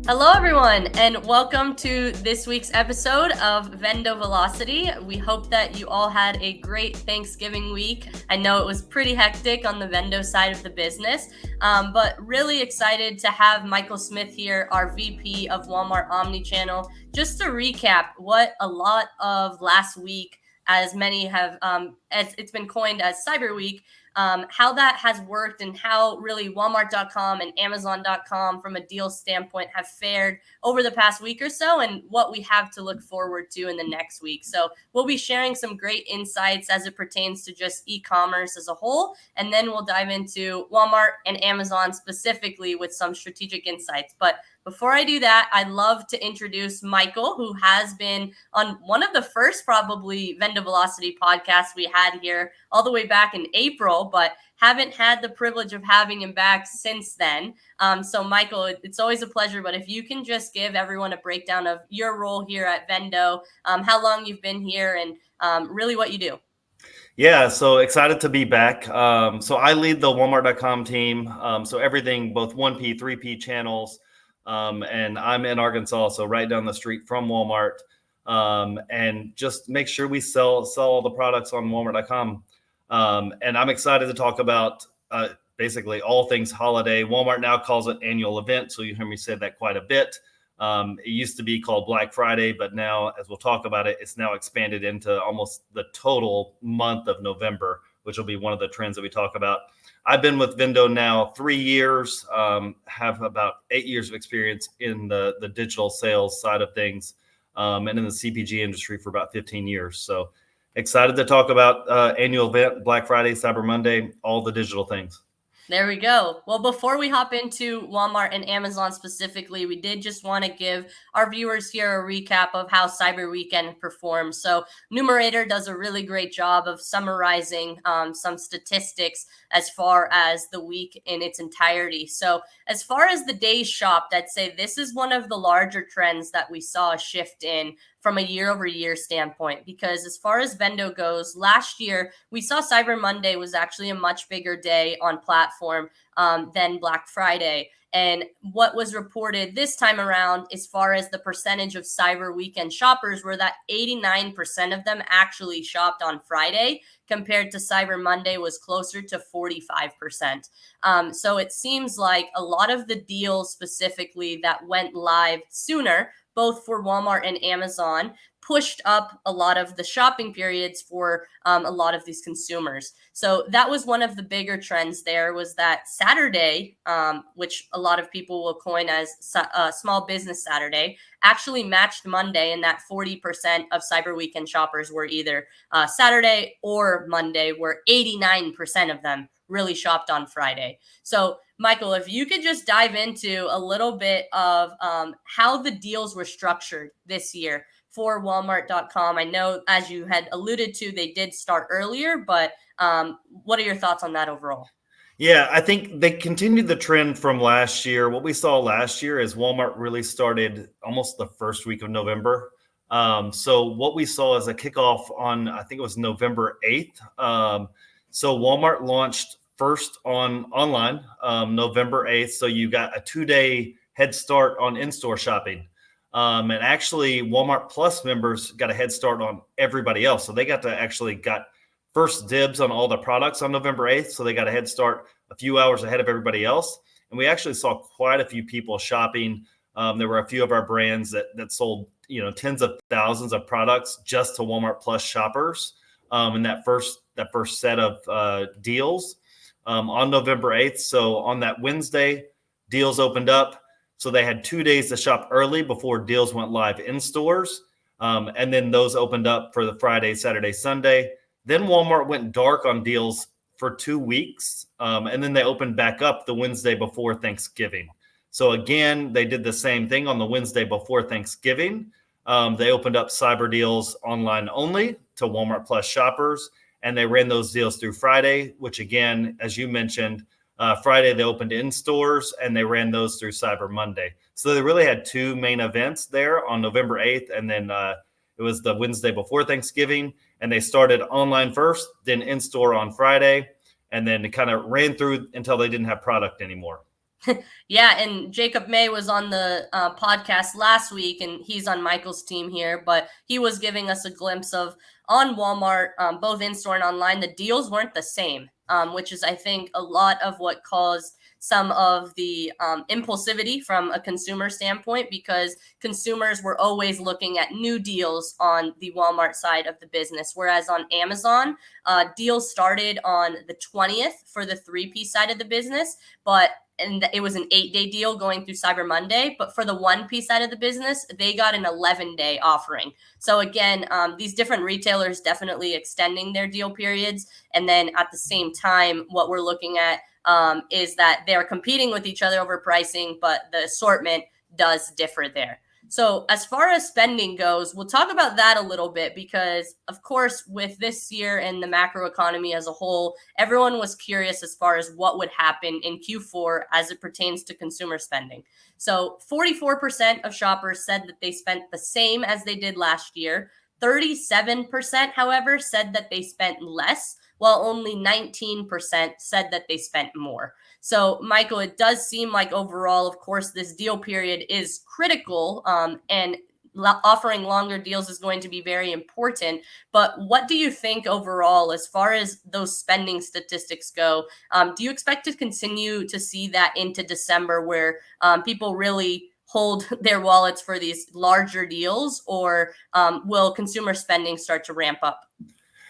Hello, everyone, and welcome to this week's episode of VENDO Velocity. We hope that you all had a great Thanksgiving week. I know it was pretty hectic on the VENDO side of the business, but really excited to have Michael Smith here, our VP of Walmart Omnichannel, just to recap what a lot of last week, as many have, as it's been coined as Cyber Week, how that has worked and how really Walmart.com and Amazon.com from a deal standpoint have fared over the past week or so and what we have to look forward to in the next week. So we'll be sharing some great insights as it pertains to just e-commerce as a whole. And then we'll dive into Walmart and Amazon specifically with some strategic insights. But before I do that, I'd love to introduce Michael, who has been on one of the first probably VENDO Velocity podcasts we had here all the way back in April, but haven't had the privilege of having him back since then. So Michael, it's always a pleasure, but if you can just give everyone a breakdown of your role here at VENDO, how long you've been here and really what you do. Yeah, so excited to be back. So I lead the Walmart.com team. So everything, both 1P, 3P channels, and I'm in Arkansas, so right down the street from Walmart. And just make sure we sell all the products on Walmart.com. And I'm excited to talk about basically all things holiday. Walmart now calls it annual event, so you hear me say that quite a bit. It used to be called Black Friday, but now, as we'll talk about it, it's now expanded into almost the total month of November, which will be one of the trends that we talk about. I've been with VENDO now 3 years, have about 8 years of experience in the digital sales side of things, and in the CPG industry for about 15 years. So excited to talk about annual event, Black Friday, Cyber Monday, all the digital things. There we go. Well, before we hop into Walmart and Amazon specifically, we did just want to give our viewers here a recap of how Cyber Weekend performed. So Numerator does a really great job of summarizing some statistics as far as the week in its entirety. So as far as the days shopped, I'd say this is one of the larger trends that we saw a shift in from a year-over-year standpoint, because as far as VENDO goes, last year we saw Cyber Monday was actually a much bigger day on platform than Black Friday. And what was reported this time around, as far as the percentage of Cyber Weekend shoppers, were that 89% of them actually shopped on Friday, compared to Cyber Monday was closer to 45%. So it seems like a lot of the deals specifically that went live sooner, both for Walmart and Amazon, pushed up a lot of the shopping periods for a lot of these consumers. So that was one of the bigger trends there, was that Saturday, which a lot of people will coin as Small Business Saturday, actually matched Monday, and that 40% of Cyber Weekend shoppers were either Saturday or Monday, where 89% of them really shopped on Friday. So Michael, if you could just dive into a little bit of how the deals were structured this year for Walmart.com. I know, as you had alluded to, they did start earlier, but what are your thoughts on that overall? Yeah, I think they continued the trend from last year. What we saw last year is Walmart really started almost the first week of November. So what we saw is a kickoff on, I think it was November 8th. So Walmart launched first online November 8th. So you got a 2-day head start on in-store shopping. And actually Walmart Plus members got a head start on everybody else. So they got first dibs on all the products on November 8th. So they got a head start a few hours ahead of everybody else. And we actually saw quite a few people shopping. There were a few of our brands that sold, tens of thousands of products just to Walmart Plus shoppers in that first set of deals on November 8th. So on that Wednesday, deals opened up. So they had 2 days to shop early before deals went live in stores. And then those opened up for the Friday, Saturday, Sunday. Then Walmart went dark on deals for 2 weeks. And then they opened back up the Wednesday before Thanksgiving. So again, they did the same thing on the Wednesday before Thanksgiving. They opened up cyber deals online only to Walmart Plus shoppers. And they ran those deals through Friday, which again, as you mentioned, Friday they opened in stores and they ran those through Cyber Monday. So they really had two main events there on November 8th. And then it was the Wednesday before Thanksgiving. And they started online first, then in store on Friday. And then it kind of ran through until they didn't have product anymore. Yeah, and Jacob May was on the podcast last week, and he's on Michael's team here, but he was giving us a glimpse of on Walmart, both in store and online, the deals weren't the same, which is, I think, a lot of what caused some of the impulsivity from a consumer standpoint, because consumers were always looking at new deals on the Walmart side of the business, whereas on Amazon, deals started on the 20th for the 3P side of the business, and it was an 8-day deal going through Cyber Monday. But for the 1P side of the business, they got an 11-day offering. So again, these different retailers definitely extending their deal periods. And then at the same time, what we're looking at is that they're competing with each other over pricing, but the assortment does differ there. So as far as spending goes, we'll talk about that a little bit because, of course, with this year and the macro economy as a whole, everyone was curious as far as what would happen in Q4 as it pertains to consumer spending. So 44% of shoppers said that they spent the same as they did last year. 37%, however, said that they spent less, while only 19% said that they spent more. So, Michael, it does seem like overall, of course, this deal period is critical, and offering longer deals is going to be very important. But what do you think overall, as far as those spending statistics go? Do you expect to continue to see that into December, where people really hold their wallets for these larger deals, or will consumer spending start to ramp up?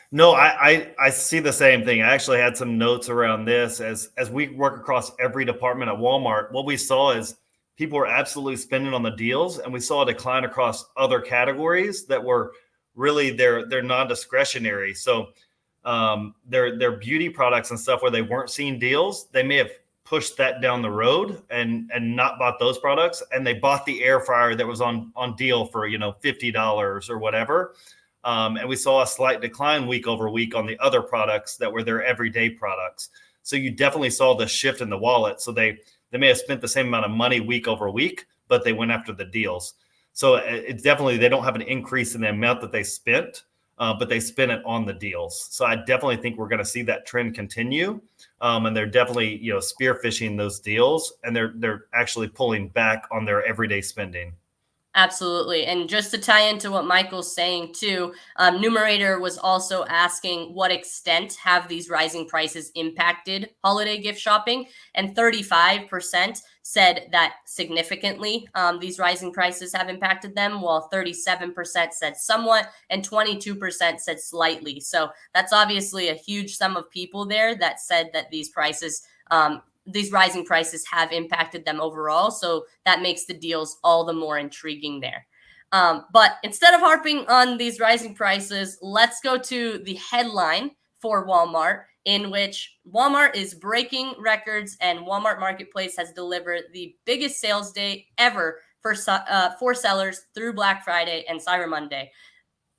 No, I see the same thing. I actually had some notes around this as we work across every department at Walmart. What we saw is people were absolutely spending on the deals, and we saw a decline across other categories that were really they're non-discretionary. So their beauty products and stuff where they weren't seeing deals, they may have pushed that down the road and not bought those products, and they bought the air fryer that was on deal for $50 or whatever. And we saw a slight decline week over week on the other products that were their everyday products. So you definitely saw the shift in the wallet. So they may have spent the same amount of money week over week, but they went after the deals. So it's definitely, they don't have an increase in the amount that they spent, but they spent it on the deals. So I definitely think we're going to see that trend continue. And they're definitely, spearfishing those deals, and they're actually pulling back on their everyday spending. Absolutely. And just to tie into what Michael's saying too, Numerator was also asking what extent have these rising prices impacted holiday gift shopping? And 35% said that significantly these rising prices have impacted them, while 37% said somewhat and 22% said slightly. So that's obviously a huge sum of people there that said that these rising prices have impacted them overall. So that makes the deals all the more intriguing there. But instead of harping on these rising prices, let's go to the headline for Walmart, in which Walmart is breaking records and Walmart Marketplace has delivered the biggest sales day ever for sellers through Black Friday and Cyber Monday.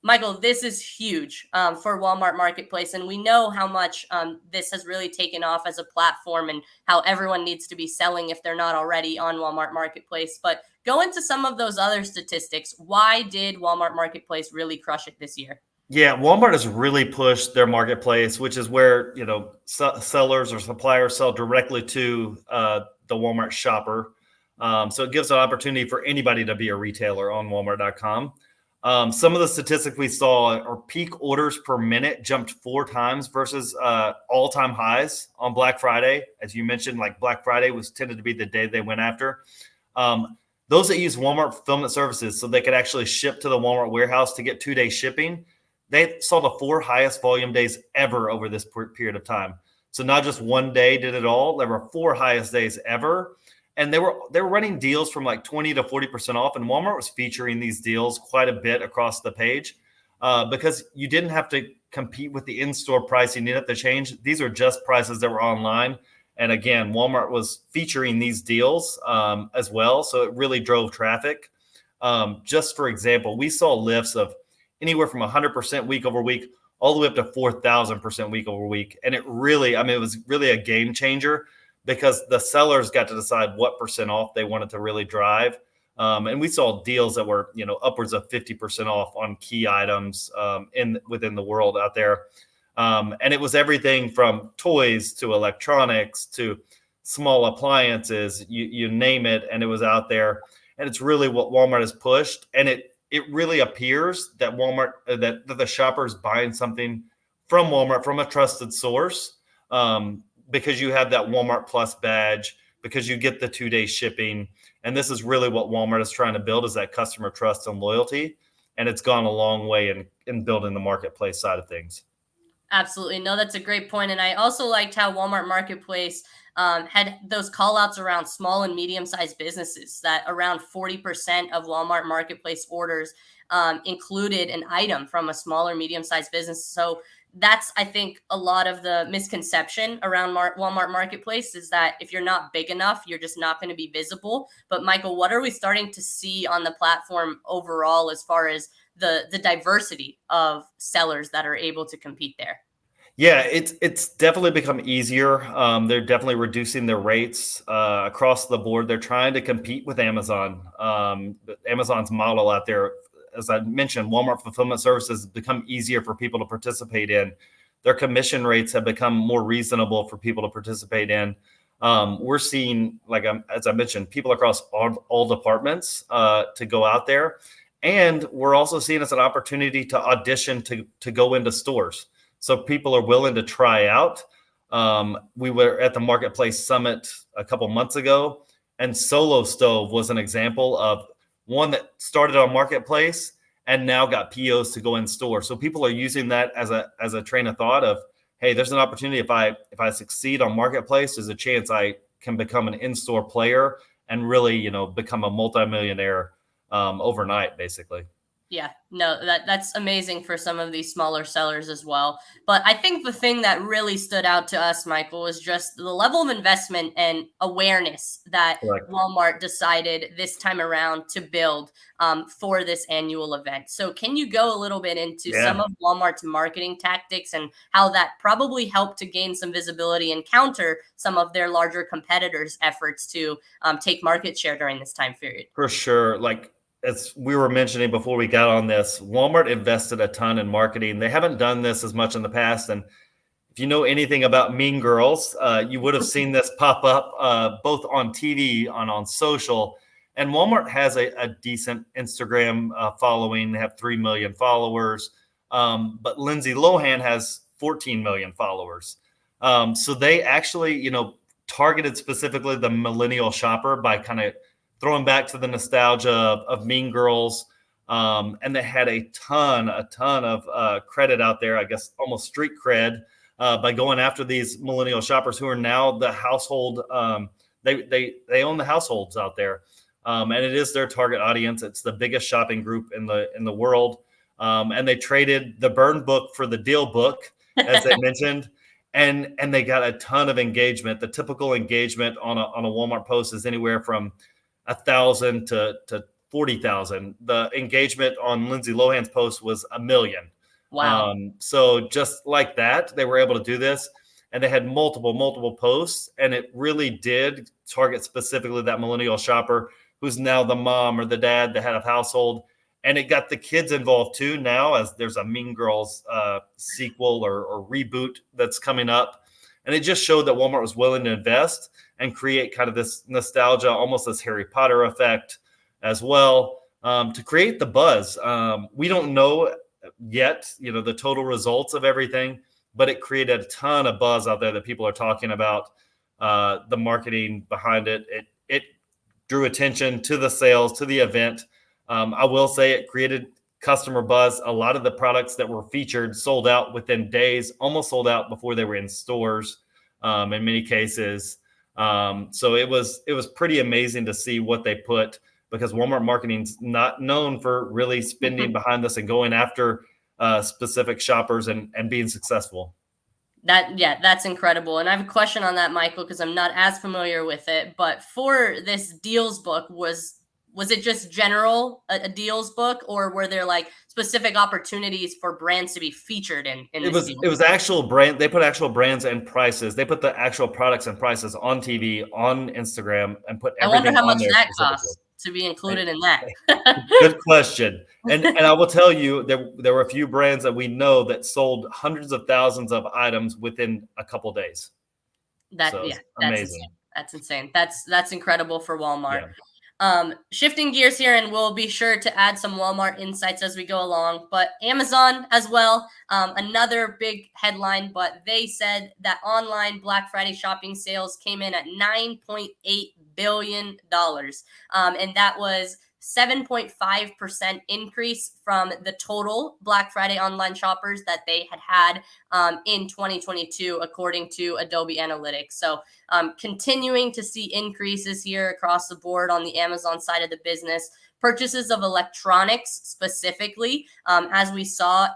Michael, this is huge for Walmart Marketplace, and we know how much this has really taken off as a platform and how everyone needs to be selling if they're not already on Walmart Marketplace. But go into some of those other statistics. Why did Walmart Marketplace really crush it this year? Yeah, Walmart has really pushed their marketplace, which is where sellers or suppliers sell directly to the Walmart shopper. So it gives an opportunity for anybody to be a retailer on Walmart.com. Some of the statistics we saw are peak orders per minute jumped 4 times versus all-time highs on Black Friday. As you mentioned, like Black Friday was tended to be the day they went after. Those that use Walmart fulfillment services so they could actually ship to the Walmart warehouse to get 2-day shipping, they saw the 4 highest volume days ever over this period of time. So not just one day did it all. There were 4 highest days ever. And they were running deals from like 20 to 40% off. And Walmart was featuring these deals quite a bit across the page because you didn't have to compete with the in-store pricing. You didn't have to change. These are just prices that were online. And again, Walmart was featuring these deals as well. So it really drove traffic. Just for example, we saw lifts of anywhere from 100% week over week all the way up to 4,000% week over week. And it was really a game changer, because the sellers got to decide what percent off they wanted to really drive. And we saw deals that were, upwards of 50% off on key items within the world out there. And it was everything from toys to electronics to small appliances, you name it, and it was out there. And it's really what Walmart has pushed. And it really appears that Walmart, that the shopper is buying something from Walmart, from a trusted source, because you have that Walmart Plus badge, because you get the 2-day shipping. And this is really what Walmart is trying to build, is that customer trust and loyalty. And it's gone a long way in building the marketplace side of things. Absolutely. No, that's a great point. And I also liked how Walmart Marketplace had those call outs around small and medium sized businesses, that around 40% of Walmart Marketplace orders included an item from a small or medium sized business. So that's, I think, a lot of the misconception around Walmart Marketplace, is that if you're not big enough, you're just not going to be visible. But Michael, what are we starting to see on the platform overall as far as the diversity of sellers that are able to compete there? Yeah, it's definitely become easier. They're definitely reducing their rates across the board. They're trying to compete with Amazon. Amazon's model out there, as I mentioned, Walmart Fulfillment Services has become easier for people to participate in. Their commission rates have become more reasonable for people to participate in. We're seeing, like as I mentioned, people across all departments to go out there. And we're also seeing it as an opportunity to audition to go into stores. So people are willing to try out. We were at the Marketplace Summit a couple months ago, and Solo Stove was an example of one that started on Marketplace and now got POs to go in store. So people are using that as a train of thought of, hey, there's an opportunity. If I succeed on Marketplace, there's a chance I can become an in-store player and really, become a multimillionaire overnight, basically. Yeah, no, that's amazing for some of these smaller sellers as well. But I think the thing that really stood out to us, Michael, was just the level of investment and awareness that Correct. Walmart decided this time around to build for this annual event. So can you go a little bit into some Yeah. of Walmart's marketing tactics and how that probably helped to gain some visibility and counter some of their larger competitors' efforts to take market share during this time period? For sure. Like, as we were mentioning before we got on this, Walmart invested a ton in marketing. They haven't done this as much in the past. And if you know anything about Mean Girls, you would have seen this pop up both on TV and on social. And Walmart has a decent Instagram following. They have 3 million followers. But Lindsay Lohan has 14 million followers. So they actually, targeted specifically the millennial shopper by kind of throwing back to the nostalgia of Mean Girls. And they had a ton of credit out there, I guess almost street cred, by going after these millennial shoppers who are now the household. They own the households out there. And it is their target audience. It's the biggest shopping group in the world. And they traded the burn book for the deal book, as they mentioned. And they got a ton of engagement. The typical engagement on a Walmart post is anywhere from 1,000 to 40,000. The engagement on Lindsay Lohan's post was 1 million. Wow. So just like that, they were able to do this, and they had multiple posts, and it really did target specifically that millennial shopper who's now the mom or the dad, the head of household. And it got the kids involved too now, as there's a Mean Girls sequel or reboot that's coming up. And it just showed that Walmart was willing to invest and create kind of this nostalgia, almost this Harry Potter effect as well, to create the buzz. We don't know yet, the total results of everything, but it created a ton of buzz out there that people are talking about the marketing behind it. It drew attention to the sales, to the event. I will say it created customer buzz. A lot of the products that were featured sold out within days, almost sold out before they were in stores in many cases. So it was pretty amazing to see what they put, because Walmart marketing's not known for really spending behind this and going after specific shoppers and being successful. That's incredible. And I have a question on that, Michael, because I'm not as familiar with it. But for this deals book, was it just general a deals book, or were there like specific opportunities for brands to be featured in this It was actual brand. They put actual brands and prices. They put the actual products and prices on TV, on Instagram, and put I wonder everything how on much there that specifically. costs to be included in that. Good question. And I will tell you, there were a few brands that we know that sold hundreds of thousands of items within a couple days. So That's amazing. insane. That's insane. That's incredible for Walmart. Yeah. Shifting gears here, and we'll be sure to add some Walmart insights as we go along, but Amazon as well, another big headline, but they said that online Black Friday shopping sales came in at $9.8 billion. And that was 7.5% increase from the total Black Friday online shoppers that they had in 2022, according to Adobe Analytics. So continuing to see increases here across the board on the Amazon side of the business. Purchases of electronics specifically, as we saw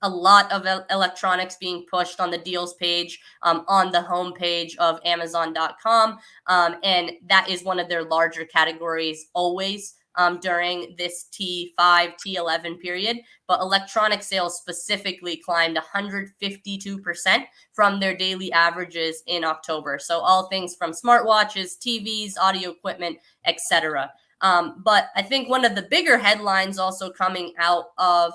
a lot of electronics being pushed on the deals page, on the home page of Amazon.com. And that is one of their larger categories always during this T5, T11 period. But electronic sales specifically climbed 152% from their daily averages in October. So all things from smartwatches, TVs, audio equipment, etc. But I think one of the bigger headlines also coming out of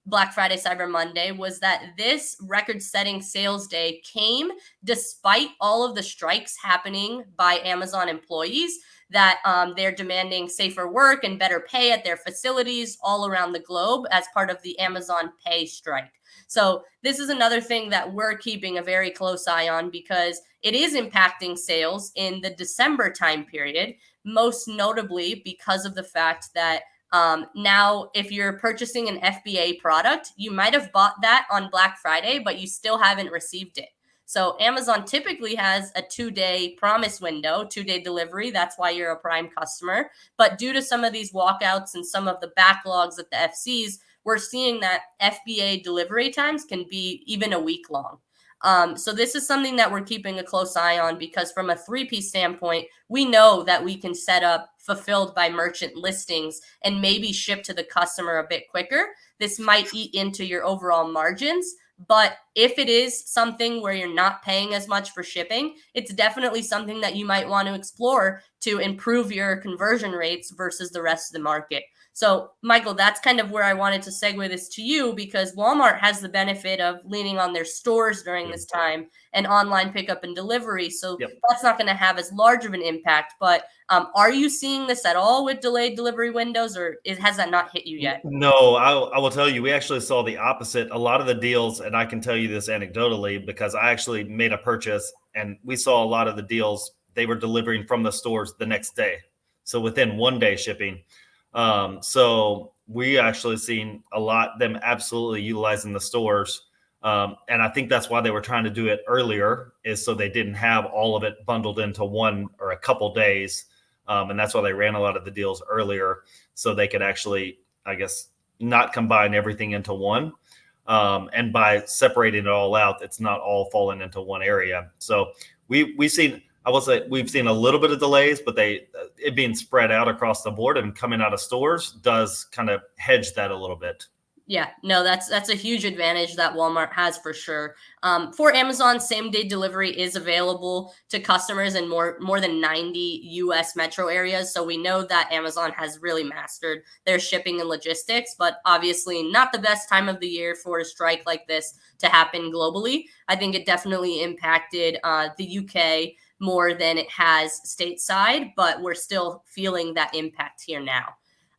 Black Friday, Cyber Monday was that this record-setting sales day came despite all of the strikes happening by Amazon employees, that they're demanding safer work and better pay at their facilities all around the globe as part of the Amazon pay strike. So this is another thing that we're keeping a very close eye on because it is impacting sales in the December time period, most notably because of the fact that now, if you're purchasing an FBA product, you might have bought that on Black Friday, but you still haven't received it. So Amazon typically has a 2-day promise window, 2-day delivery. That's why you're a Prime customer. But due to some of these walkouts and some of the backlogs at the FCs, we're seeing that FBA delivery times can be even a week long. So this is something that we're keeping a close eye on because from a 3P standpoint, we know that we can set up fulfilled by merchant listings and maybe ship to the customer a bit quicker. This might eat into your overall margins. But if it is something where you're not paying as much for shipping, it's definitely something that you might want to explore to improve your conversion rates versus the rest of the market. So, Michael, that's kind of where I wanted to segue this to you because Walmart has the benefit of leaning on their stores during this time and online pickup and delivery. So that's not going to have as large of an impact. But are you seeing this at all with delayed delivery windows, or has that not hit you yet? No, I will tell you, we actually saw the opposite. A lot of the deals, and I can tell you this anecdotally because I actually made a purchase and we saw a lot of the deals, they were delivering from the stores the next day. So within 1 day shipping. So we actually seen a lot them absolutely utilizing the stores. And I think that's why they were trying to do it earlier, is so they didn't have all of it bundled into one or a couple days. And that's why they ran a lot of the deals earlier, so they could actually, I guess, not combine everything into one. And by separating it all out, it's not all falling into one area. So we've seen, I will say, we've seen a little bit of delays, but it being spread out across the board and coming out of stores does kind of hedge that a little bit. Yeah, no, that's a huge advantage that Walmart has for sure. For Amazon, same-day delivery is available to customers in more than 90 U.S. metro areas. So we know that Amazon has really mastered their shipping and logistics, but obviously not the best time of the year for a strike like this to happen globally. I think it definitely impacted the UK more than it has stateside, but we're still feeling that impact here now.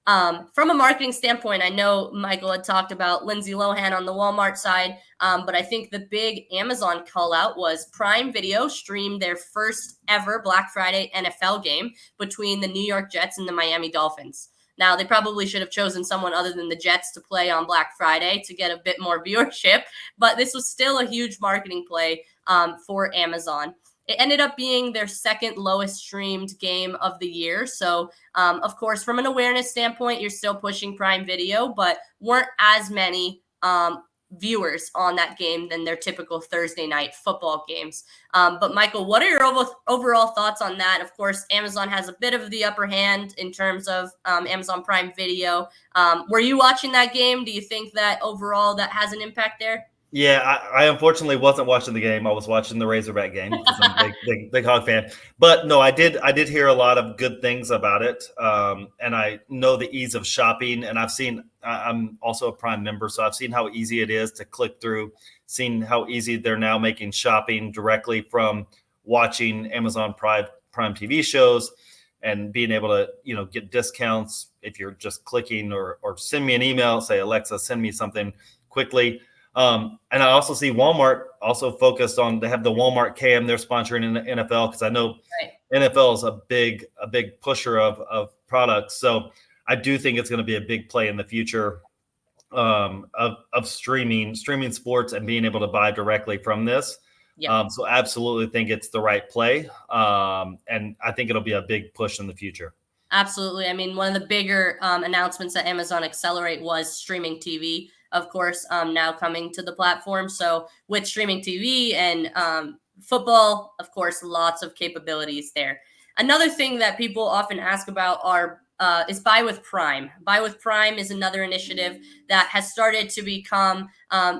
From a marketing standpoint, I know Michael had talked about Lindsay Lohan on the Walmart side, but I think the big Amazon call out was Prime Video streamed their first ever Black Friday NFL game between the New York Jets and the Miami Dolphins. Now, they probably should have chosen someone other than the Jets to play on Black Friday to get a bit more viewership, but this was still a huge marketing play for Amazon. It ended up being their second lowest streamed game of the year. So, of course, from an awareness standpoint, you're still pushing Prime Video, but weren't as many viewers on that game than their typical Thursday night football games. But Michael, what are your overall thoughts on that? Of course, Amazon has a bit of the upper hand in terms of Amazon Prime Video. Were you watching that game? Do you think that overall that has an impact there? Yeah, I unfortunately wasn't watching the game. I was watching the Razorback game because I'm a big Hog fan. But no, I did hear a lot of good things about it, and I know the ease of shopping. And I'm also a Prime member, so I've seen how easy it is to click through. Seen how easy they're now making shopping directly from watching Amazon Prime TV shows and being able to, get discounts if you're just clicking or send me an email, say, Alexa, send me something quickly. And I also see Walmart also focused on, they have the Walmart Cam, they're sponsoring in the NFL, because I know NFL is a big pusher of products. So I do think it's going to be a big play in the future of streaming sports and being able to buy directly from this. Yeah. So absolutely think it's the right play. And I think it'll be a big push in the future. Absolutely. I mean, one of the bigger announcements at Amazon Accelerate was streaming TV, of course, now coming to the platform. So with streaming TV and football, of course, lots of capabilities there. Another thing that people often ask about is Buy with Prime. Buy with Prime is another initiative that has started to become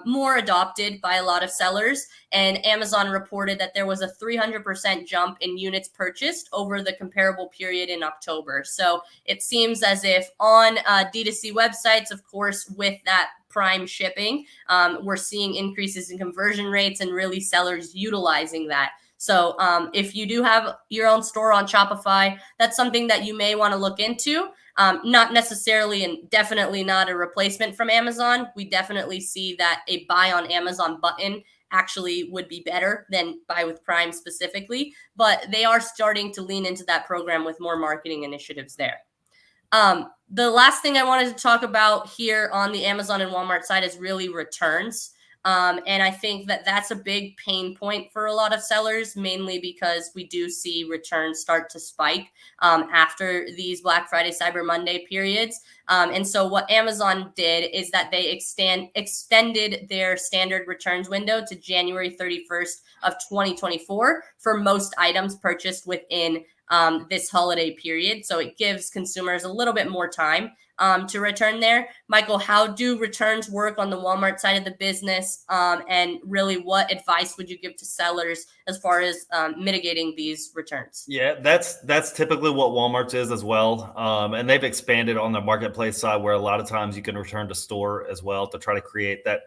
more adopted by a lot of sellers. And Amazon reported that there was a 300% jump in units purchased over the comparable period in October. So it seems as if on D2C websites, of course, with that Prime shipping, we're seeing increases in conversion rates and really sellers utilizing that. So if you do have your own store on Shopify, that's something that you may want to look into. Not necessarily and definitely not a replacement from Amazon. We definitely see that a buy on Amazon button actually would be better than Buy with Prime specifically, but they are starting to lean into that program with more marketing initiatives there. The last thing I wanted to talk about here on the Amazon and Walmart side is really returns. And I think that that's a big pain point for a lot of sellers, mainly because we do see returns start to spike after these Black Friday, Cyber Monday periods. And so what Amazon did is that they extended their standard returns window to January 31st of 2024 for most items purchased within this holiday period. So it gives consumers a little bit more time to return there. Michael, how do returns work on the Walmart side of the business? And really, what advice would you give to sellers as far as mitigating these returns? Yeah, that's typically what Walmart's is as well. And they've expanded on the marketplace side where a lot of times you can return to store as well to try to create that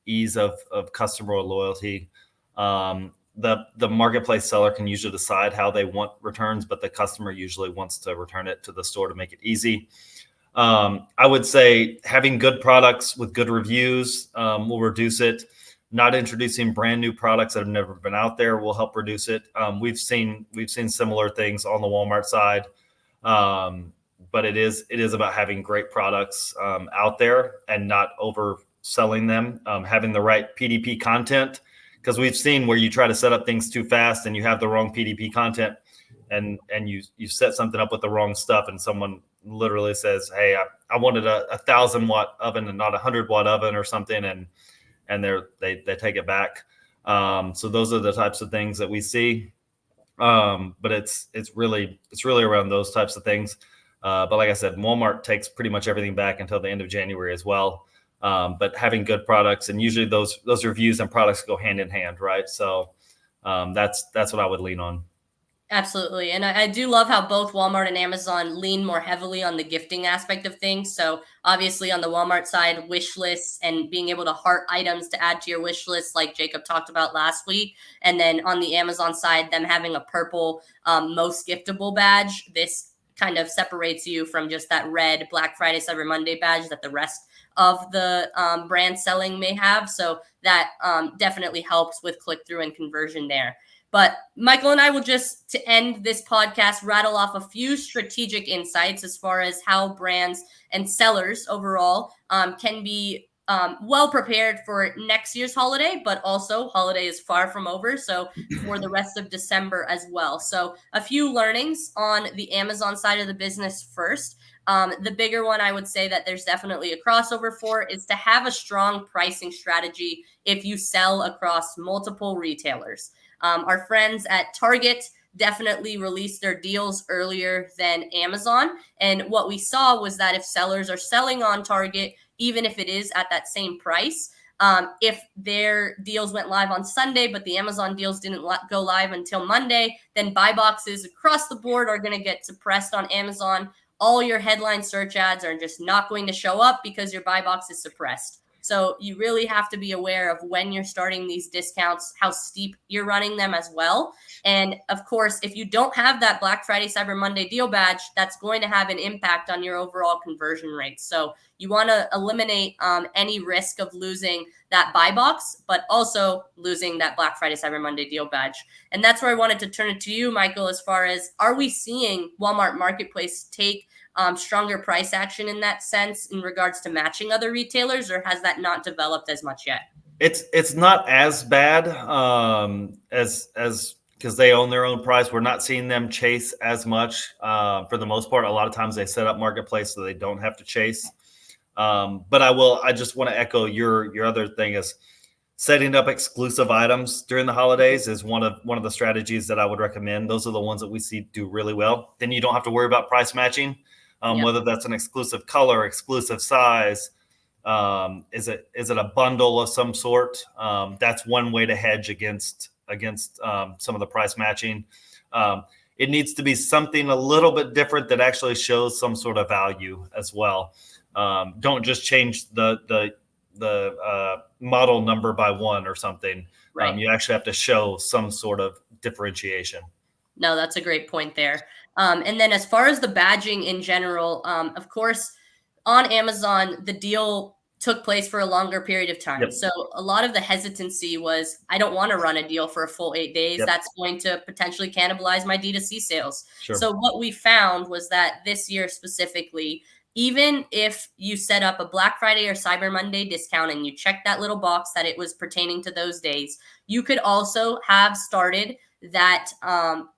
ease of customer loyalty. The marketplace seller can usually decide how they want returns, but the customer usually wants to return it to the store to make it easy. I would say having good products with good reviews will reduce it. Not introducing brand new products that have never been out there will help reduce it. We've seen similar things on the Walmart side, but it is about having great products out there and not overselling them. Having the right PDP content, because we've seen where you try to set up things too fast and you have the wrong PDP content, and you set something up with the wrong stuff, and someone literally says, "Hey, I wanted a 1,000-watt oven and not a 100-watt oven or something," and they take it back. So those are the types of things that we see. But it's really around those types of things. But like I said, Walmart takes pretty much everything back until the end of January as well. But having good products, and usually those reviews and products go hand in hand, right? So that's what I would lean on. Absolutely. And I do love how both Walmart and Amazon lean more heavily on the gifting aspect of things. So obviously on the Walmart side, wish lists and being able to heart items to add to your wish list, like Jacob talked about last week. And then on the Amazon side, them having a purple most giftable badge. This kind of separates you from just that red Black Friday, Cyber Monday badge that the rest of the brand selling may have. So that definitely helps with click-through and conversion there. But Michael and I will just, to end this podcast, rattle off a few strategic insights as far as how brands and sellers overall can be well prepared for next year's holiday, but also holiday is far from over. So for the rest of December as well. So a few learnings on the Amazon side of the business first. The bigger one I would say that there's definitely a crossover for is to have a strong pricing strategy if you sell across multiple retailers. Our friends at Target definitely released their deals earlier than Amazon. And what we saw was that if sellers are selling on Target, even if it is at that same price, if their deals went live on Sunday, but the Amazon deals didn't go live until Monday, then buy boxes across the board are going to get suppressed on Amazon. All your headline search ads are just not going to show up because your buy box is suppressed. So you really have to be aware of when you're starting these discounts, how steep you're running them as well. And of course, if you don't have that Black Friday, Cyber Monday deal badge, that's going to have an impact on your overall conversion rate. So you want to eliminate any risk of losing that buy box, but also losing that Black Friday, Cyber Monday deal badge. And that's where I wanted to turn it to you, Michael, as far as, are we seeing Walmart Marketplace take stronger price action in that sense in regards to matching other retailers, or has that not developed as much yet? It's not as bad as because they own their own price. We're not seeing them chase as much for the most part. A lot of times they set up marketplace so they don't have to chase. But I just want to echo your other thing is setting up exclusive items during the holidays is one of the strategies that I would recommend. Those are the ones that we see do really well. Then you don't have to worry about price matching, whether that's an exclusive color, exclusive size. Is it a bundle of some sort? That's one way to hedge against some of the price matching. It needs to be something a little bit different that actually shows some sort of value as well. Don't just change the model number by one or something. Right. You actually have to show some sort of differentiation. No, that's a great point there. And then as far as the badging in general, of course, on Amazon, the deal took place for a longer period of time. Yep. So a lot of the hesitancy was, I don't want to run a deal for a full 8 days. Yep. That's going to potentially cannibalize my D2C sales. Sure. So what we found was that this year specifically, even if you set up a Black Friday or Cyber Monday discount and you check that little box that it was pertaining to those days, you could also have started that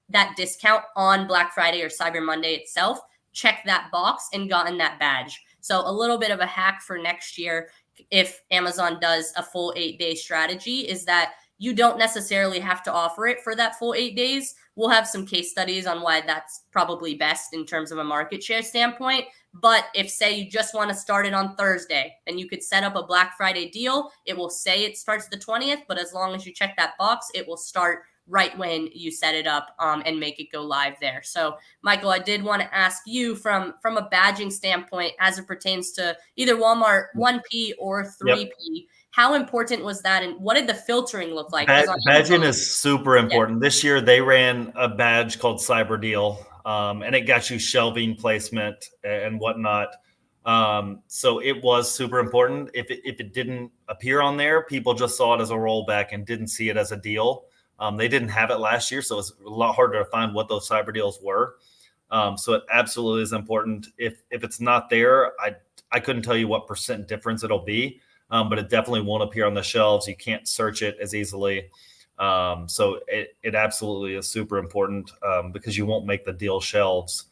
that discount on Black Friday or Cyber Monday itself, check that box and gotten that badge. So a little bit of a hack for next year, if Amazon does a full 8-day strategy, is that you don't necessarily have to offer it for that full 8 days. We'll have some case studies on why that's probably best in terms of a market share standpoint. But if, say, you just want to start it on Thursday, then you could set up a Black Friday deal. It will say it starts the 20th, but as long as you check that box, it will start right when you set it up and make it go live there. So, Michael, I did want to ask you from a badging standpoint as it pertains to either Walmart 1P or 3P, how important was that, and what did the filtering look like? Badging is super important. This year they ran a badge called Cyber Deal, and it got you shelving placement and whatnot. So it was super important. If it didn't appear on there, people just saw it as a rollback and didn't see it as a deal. They didn't have it last year, so it's a lot harder to find what those cyber deals were. So it absolutely is important. If it's not there, I couldn't tell you what % difference it'll be, but it definitely won't appear on the shelves. You can't search it as easily. So it absolutely is super important because you won't make the deal shelves,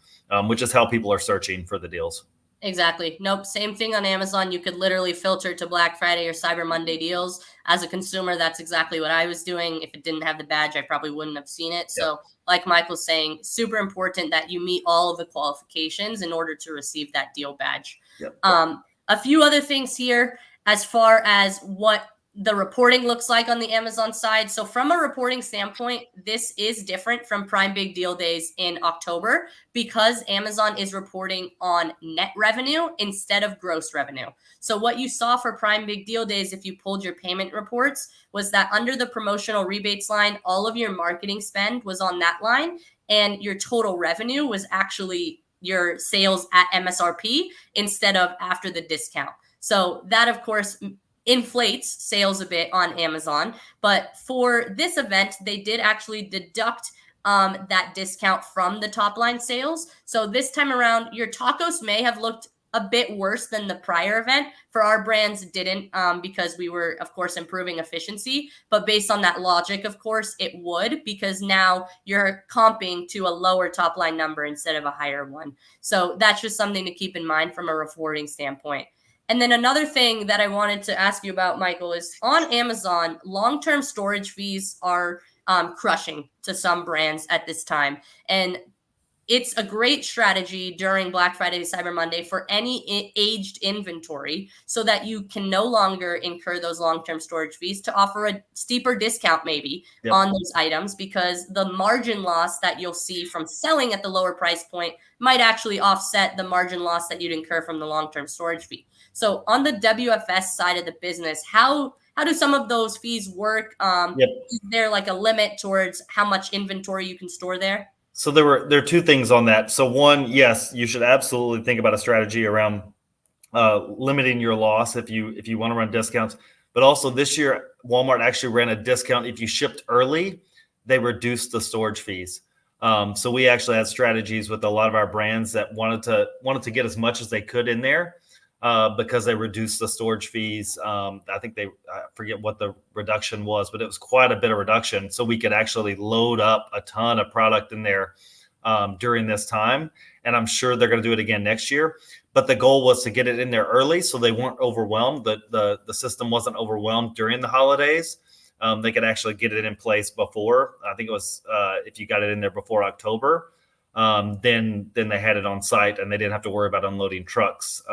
which is how people are searching for the deals. Exactly. Nope. Same thing on Amazon. You could literally filter to Black Friday or Cyber Monday deals. As a consumer, that's exactly what I was doing. If it didn't have the badge, I probably wouldn't have seen it. So like Michael's saying, super important that you meet all of the qualifications in order to receive that deal badge. A few other things here as far as what the reporting looks like on the Amazon side. So from a reporting standpoint, this is different from Prime Big Deal Days in October because Amazon is reporting on net revenue instead of gross revenue. So what you saw for Prime Big Deal Days, if you pulled your payment reports, was that under the promotional rebates line, all of your marketing spend was on that line, and your total revenue was actually your sales at MSRP instead of after the discount. So that, of course, inflates sales a bit on Amazon. But for this event, they did actually deduct that discount from the top line sales. So this time around, your tacos may have looked a bit worse than the prior event. For our brands, it didn't because we were, of course, improving efficiency. But based on that logic, of course, it would, because now you're comping to a lower top line number instead of a higher one. So that's just something to keep in mind from a reporting standpoint. And then another thing that I wanted to ask you about, Michael, is on Amazon, long-term storage fees are crushing to some brands at this time. And it's a great strategy during Black Friday to Cyber Monday for any aged inventory so that you can no longer incur those long-term storage fees to offer a steeper discount maybe on those items, because the margin loss that you'll see from selling at the lower price point might actually offset the margin loss that you'd incur from the long-term storage fee. So on the WFS side of the business, how do some of those fees work? Is there like a limit towards how much inventory you can store there? So there are two things on that. So one, yes, you should absolutely think about a strategy around limiting your loss if you want to run discounts. But also this year, Walmart actually ran a discount. If you shipped early, they reduced the storage fees. So we actually had strategies with a lot of our brands that wanted to get as much as they could in there because they reduced the storage fees. I think I forget what the reduction was, but it was quite a bit of reduction. So we could actually load up a ton of product in there during this time. And I'm sure they're going to do it again next year. But the goal was to get it in there early so they weren't overwhelmed. The system wasn't overwhelmed during the holidays. They could actually get it in place before. I think it was if you got it in there before October, then they had it on site and they didn't have to worry about unloading trucks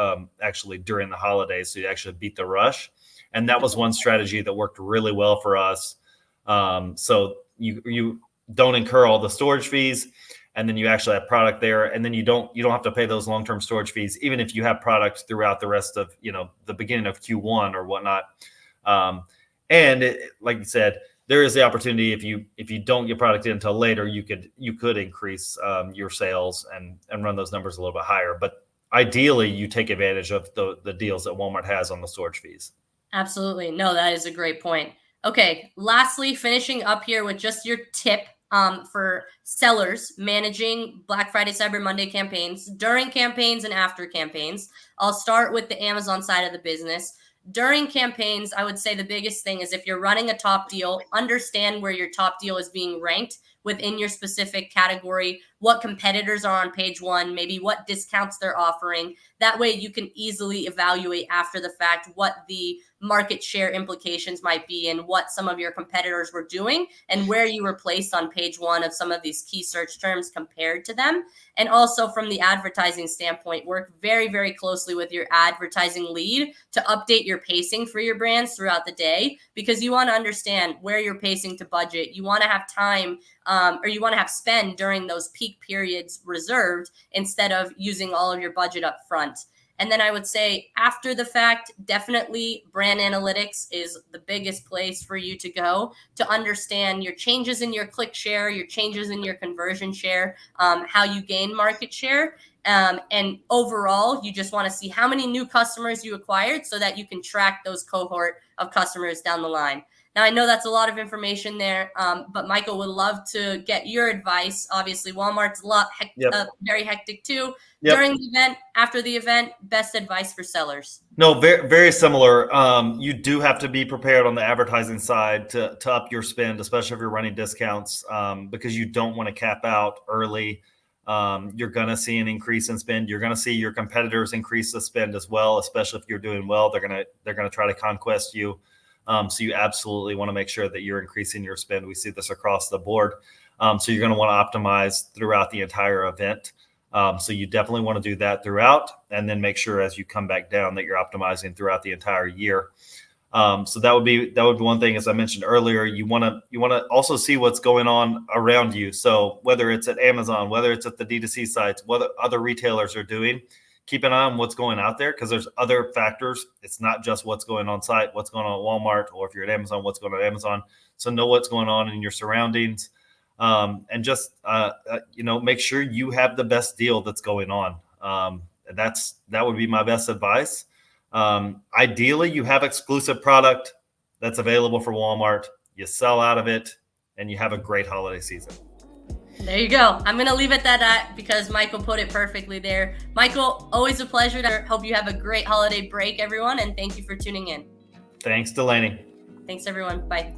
actually during the holidays. So you actually beat the rush. And that was one strategy that worked really well for us. So you don't incur all the storage fees, and then you actually have product there, and then you don't have to pay those long-term storage fees, even if you have product throughout the rest of the beginning of Q1 or whatnot. Like you said, there is the opportunity if you don't get product in until later, you could increase your sales and run those numbers a little bit higher. But ideally, you take advantage of the deals that Walmart has on the storage fees. Absolutely. No, that is a great point. Okay, lastly, finishing up here with just your tip for sellers managing Black Friday, Cyber Monday campaigns, during campaigns and after campaigns. I'll start with the Amazon side of the business. During campaigns, I would say the biggest thing is if you're running a top deal, understand where your top deal is being ranked within your specific category, what competitors are on page one, maybe what discounts they're offering. That way you can easily evaluate after the fact what the market share implications might be and what some of your competitors were doing and where you were placed on page one of some of these key search terms compared to them. And also from the advertising standpoint, work very, very closely with your advertising lead to update your pacing for your brands throughout the day, because you want to understand where you're pacing to budget. You want to have time or you want to have spend during those peak periods reserved instead of using all of your budget up front. And then I would say after the fact, definitely brand analytics is the biggest place for you to go to understand your changes in your click share, your changes in your conversion share, how you gain market share. And overall, you just want to see how many new customers you acquired so that you can track those cohort of customers down the line. Now, I know that's a lot of information there, but Michael would love to get your advice. Obviously, Walmart's very hectic too. During the event, after the event, best advice for sellers? No, very, very similar. You do have to be prepared on the advertising side to up your spend, especially if you're running discounts, because you don't want to cap out early. You're going to see an increase in spend. You're going to see your competitors increase the spend as well, especially if you're doing well. They're going to try to conquest you. So you absolutely want to make sure that you're increasing your spend. We see this across the board. So you're going to want to optimize throughout the entire event. So you definitely want to do that throughout, and then make sure as you come back down that you're optimizing throughout the entire year. So that would be one thing, as I mentioned earlier. You want to also see what's going on around you. So whether it's at Amazon, whether it's at the D2C sites, what other retailers are doing, keep an eye on what's going out there, because there's other factors. It's not just what's going on site, what's going on at Walmart, or if you're at Amazon, what's going on at Amazon. So know what's going on in your surroundings, and just make sure you have the best deal that's going on. That would be my best advice. Ideally, you have exclusive product that's available for Walmart. You sell out of it, and you have a great holiday season. There you go. I'm going to leave it at that because Michael put it perfectly there. Michael, always a pleasure. Hope you have a great holiday break, everyone, and thank you for tuning in. Thanks, Delaney. Thanks, everyone. Bye.